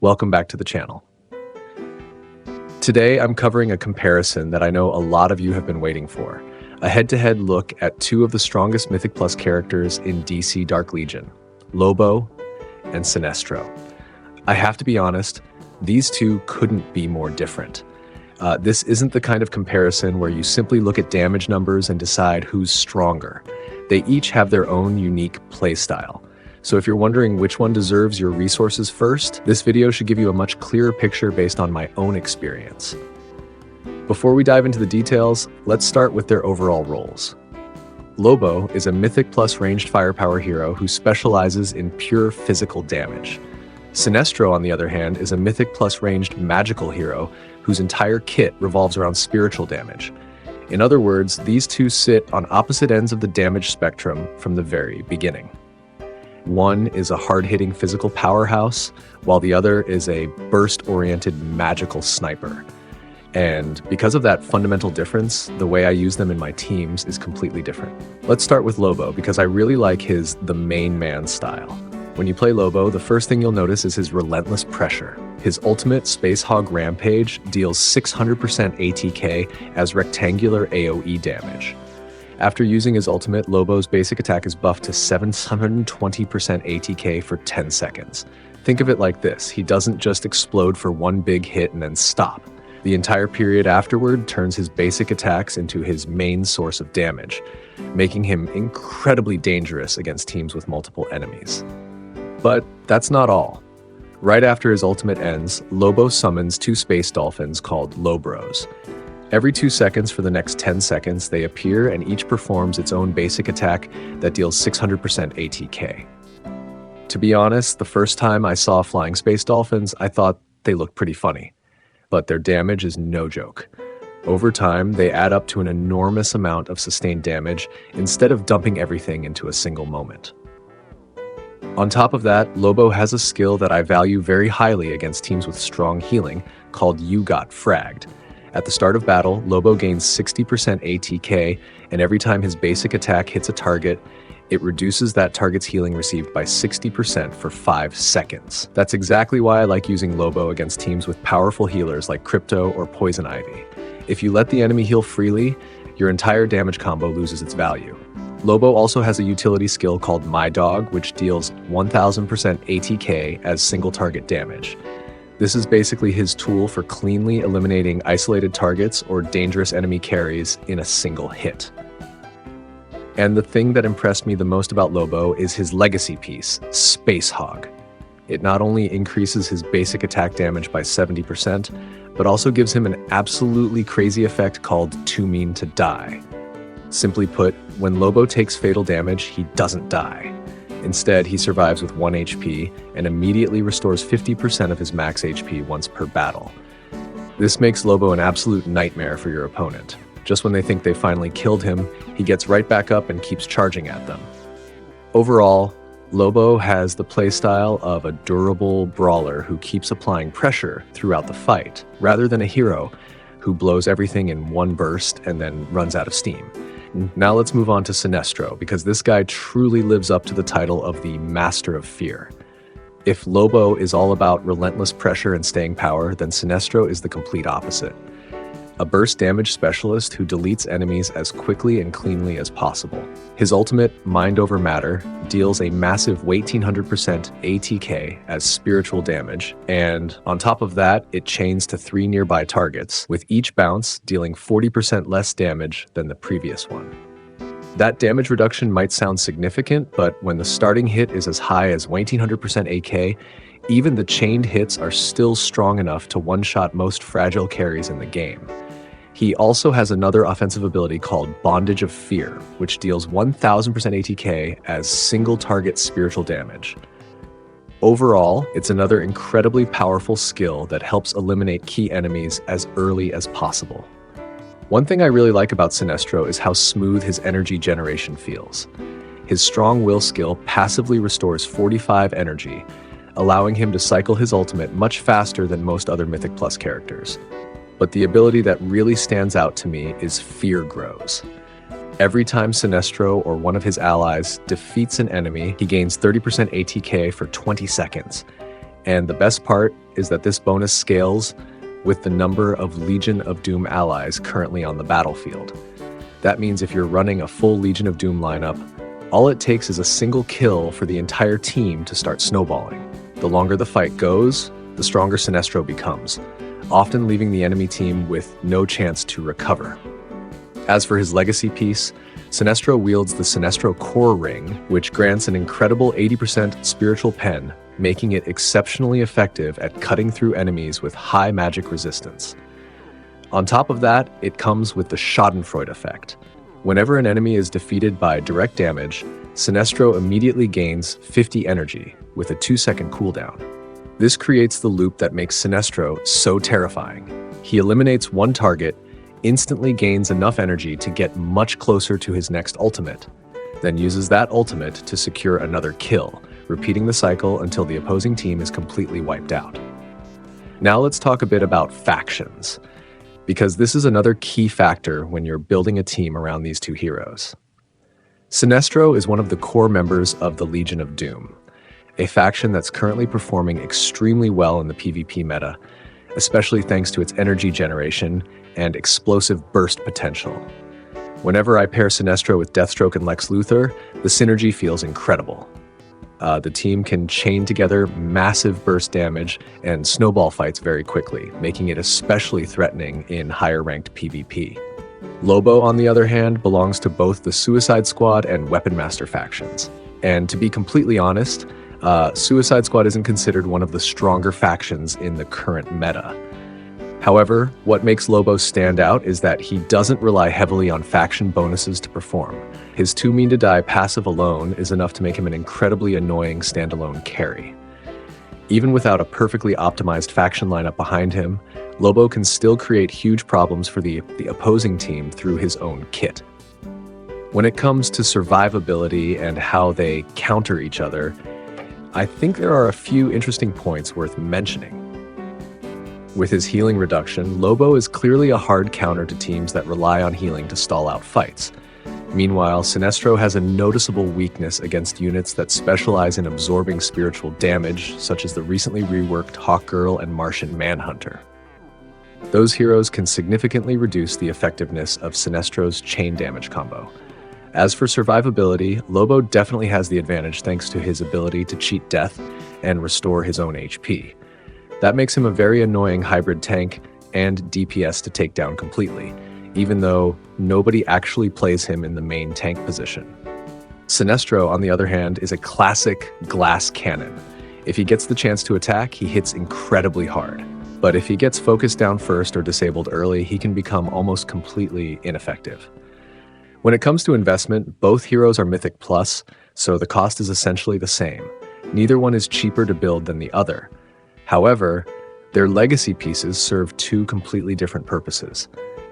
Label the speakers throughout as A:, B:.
A: Welcome back to the channel. Today I'm covering a comparison that I know a lot of you have been waiting for. A head-to-head look at two of the strongest Mythic Plus characters in DC Dark Legion, Lobo and Sinestro. I have to be honest, these two couldn't be more different. This isn't the kind of comparison where you simply look at damage numbers and decide who's stronger. They each have their own unique playstyle. So if you're wondering which one deserves your resources first, this video should give you a much clearer picture based on my own experience. Before we dive into the details, let's start with their overall roles. Lobo is a Mythic Plus ranged firepower hero who specializes in pure physical damage. Sinestro, on the other hand, is a Mythic Plus ranged magical hero whose entire kit revolves around spiritual damage. In other words, these two sit on opposite ends of the damage spectrum from the very beginning. One is a hard-hitting physical powerhouse, while the other is a burst-oriented magical sniper. And because of that fundamental difference, the way I use them in my teams is completely different. Let's start with Lobo, because I really like his the main man style. When you play Lobo, the first thing you'll notice is his relentless pressure. His ultimate, Spacehog Rampage, deals 600% ATK as rectangular AoE damage. After using his ultimate, Lobo's basic attack is buffed to 720% ATK for 10 seconds. Think of it like this: he doesn't just explode for one big hit and then stop. The entire period afterward turns his basic attacks into his main source of damage, making him incredibly dangerous against teams with multiple enemies. But that's not all. Right after his ultimate ends, Lobo summons two space dolphins called Lobros. Every 2 seconds for the next 10 seconds, they appear and each performs its own basic attack that deals 600% ATK. To be honest, the first time I saw flying space dolphins, I thought they looked pretty funny. But their damage is no joke. Over time, they add up to an enormous amount of sustained damage instead of dumping everything into a single moment. On top of that, Lobo has a skill that I value very highly against teams with strong healing called You Got Fragged. At the start of battle, Lobo gains 60% ATK, and every time his basic attack hits a target, it reduces that target's healing received by 60% for 5 seconds. That's exactly why I like using Lobo against teams with powerful healers like Crypto or Poison Ivy. If you let the enemy heal freely, your entire damage combo loses its value. Lobo also has a utility skill called My Dog, which deals 1000% ATK as single target damage. This is basically his tool for cleanly eliminating isolated targets or dangerous enemy carries in a single hit. And the thing that impressed me the most about Lobo is his legacy piece, Spacehog. It not only increases his basic attack damage by 70%, but also gives him an absolutely crazy effect called Too Mean to Die. Simply put, when Lobo takes fatal damage, he doesn't die. Instead, he survives with 1 HP and immediately restores 50% of his max HP once per battle. This makes Lobo an absolute nightmare for your opponent. Just when they think they finally killed him, he gets right back up and keeps charging at them. Overall, Lobo has the playstyle of a durable brawler who keeps applying pressure throughout the fight, rather than a hero who blows everything in one burst and then runs out of steam. Now let's move on to Sinestro, because this guy truly lives up to the title of the Master of Fear. If Lobo is all about relentless pressure and staying power, then Sinestro is the complete opposite. A burst damage specialist who deletes enemies as quickly and cleanly as possible. His ultimate, Mind Over Matter, deals a massive 1800% ATK as spiritual damage, and on top of that, it chains to 3 nearby targets, with each bounce dealing 40% less damage than the previous one. That damage reduction might sound significant, but when the starting hit is as high as 1800% AK, even the chained hits are still strong enough to one-shot most fragile carries in the game. He also has another offensive ability called Bondage of Fear, which deals 1000% ATK as single target spiritual damage. Overall, it's another incredibly powerful skill that helps eliminate key enemies as early as possible. One thing I really like about Sinestro is how smooth his energy generation feels. His strong will skill passively restores 45 energy, allowing him to cycle his ultimate much faster than most other Mythic Plus characters. But the ability that really stands out to me is Fear Grows. Every time Sinestro or one of his allies defeats an enemy, he gains 30% ATK for 20 seconds. And the best part, is that this bonus scales with the number of Legion of Doom allies currently on the battlefield. That means if you're running a full Legion of Doom lineup, all it takes is a single kill for the entire team to start snowballing. The longer the fight goes, the stronger Sinestro becomes, often leaving the enemy team with no chance to recover. As for his legacy piece, Sinestro wields the Sinestro Corps Ring, which grants an incredible 80% spiritual pen, making it exceptionally effective at cutting through enemies with high magic resistance. On top of that, it comes with the Schadenfreude effect. Whenever an enemy is defeated by direct damage, Sinestro immediately gains 50 energy with a 2-second cooldown. This creates the loop that makes Sinestro so terrifying. He eliminates one target, instantly gains enough energy to get much closer to his next ultimate, then uses that ultimate to secure another kill, repeating the cycle until the opposing team is completely wiped out. Now let's talk a bit about factions, because this is another key factor when you're building a team around these two heroes. Sinestro is one of the core members of the Legion of Doom, a faction that's currently performing extremely well in the PvP meta, especially thanks to its energy generation and explosive burst potential. Whenever I pair Sinestro with Deathstroke and Lex Luthor, the synergy feels incredible. The team can chain together massive burst damage and snowball fights very quickly, making it especially threatening in higher ranked PvP. Lobo, on the other hand, belongs to both the Suicide Squad and Weapon Master factions. And to be completely honest, Suicide Squad isn't considered one of the stronger factions in the current meta. However, what makes Lobo stand out is that he doesn't rely heavily on faction bonuses to perform. His Too Mean to Die passive alone is enough to make him an incredibly annoying standalone carry. Even without a perfectly optimized faction lineup behind him, Lobo can still create huge problems for the opposing team through his own kit. When it comes to survivability and how they counter each other, I think there are a few interesting points worth mentioning. With his healing reduction, Lobo is clearly a hard counter to teams that rely on healing to stall out fights. Meanwhile, Sinestro has a noticeable weakness against units that specialize in absorbing spiritual damage, such as the recently reworked Hawkgirl and Martian Manhunter. Those heroes can significantly reduce the effectiveness of Sinestro's chain damage combo. As for survivability, Lobo definitely has the advantage thanks to his ability to cheat death and restore his own HP. That makes him a very annoying hybrid tank and DPS to take down completely, even though nobody actually plays him in the main tank position. Sinestro, on the other hand, is a classic glass cannon. If he gets the chance to attack, he hits incredibly hard. But if he gets focused down first or disabled early, he can become almost completely ineffective. When it comes to investment, both heroes are Mythic Plus, so the cost is essentially the same. Neither one is cheaper to build than the other. However, their legacy pieces serve two completely different purposes.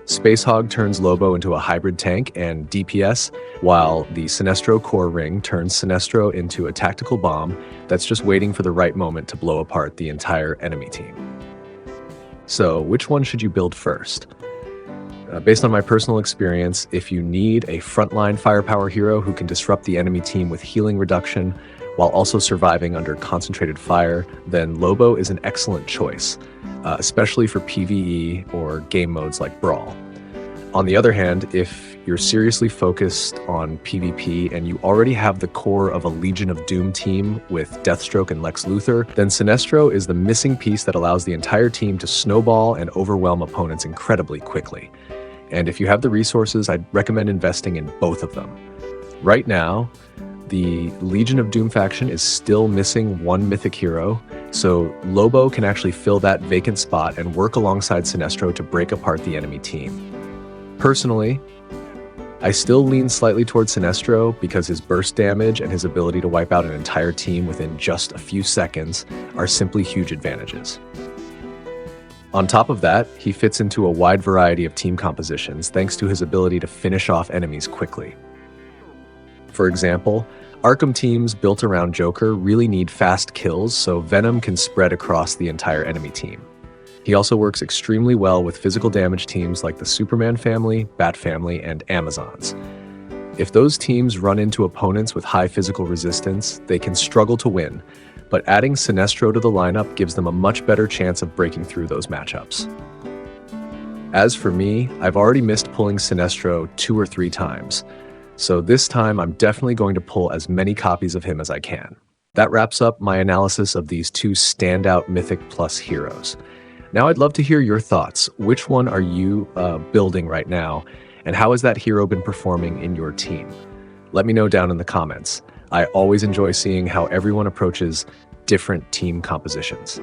A: Spacehog turns Lobo into a hybrid tank and DPS, while the Sinestro Corps Ring turns Sinestro into a tactical bomb that's just waiting for the right moment to blow apart the entire enemy team. So, which one should you build first? Based on my personal experience, if you need a frontline firepower hero who can disrupt the enemy team with healing reduction while also surviving under concentrated fire, then Lobo is an excellent choice, especially for PvE or game modes like Brawl. On the other hand, if you're seriously focused on PvP and you already have the core of a Legion of Doom team with Deathstroke and Lex Luthor, then Sinestro is the missing piece that allows the entire team to snowball and overwhelm opponents incredibly quickly. And if you have the resources, I'd recommend investing in both of them. Right now, the Legion of Doom faction is still missing one mythic hero, so Lobo can actually fill that vacant spot and work alongside Sinestro to break apart the enemy team. Personally, I still lean slightly towards Sinestro because his burst damage and his ability to wipe out an entire team within just a few seconds are simply huge advantages. On top of that, he fits into a wide variety of team compositions thanks to his ability to finish off enemies quickly. For example, Arkham teams built around Joker really need fast kills so Venom can spread across the entire enemy team. He also works extremely well with physical damage teams like the Superman family, Bat family, and Amazons. If those teams run into opponents with high physical resistance, they can struggle to win, but adding Sinestro to the lineup gives them a much better chance of breaking through those matchups. As for me, I've already missed pulling Sinestro 2 or 3 times, so this time I'm definitely going to pull as many copies of him as I can. That wraps up my analysis of these 2 standout Mythic Plus heroes. Now I'd love to hear your thoughts. Which one are you building right now, and how has that hero been performing in your team? Let me know down in the comments. I always enjoy seeing how everyone approaches different team compositions.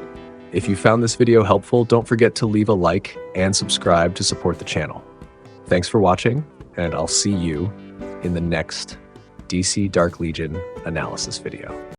A: If you found this video helpful, don't forget to leave a like and subscribe to support the channel. Thanks for watching, and I'll see you in the next DC Dark Legion analysis video.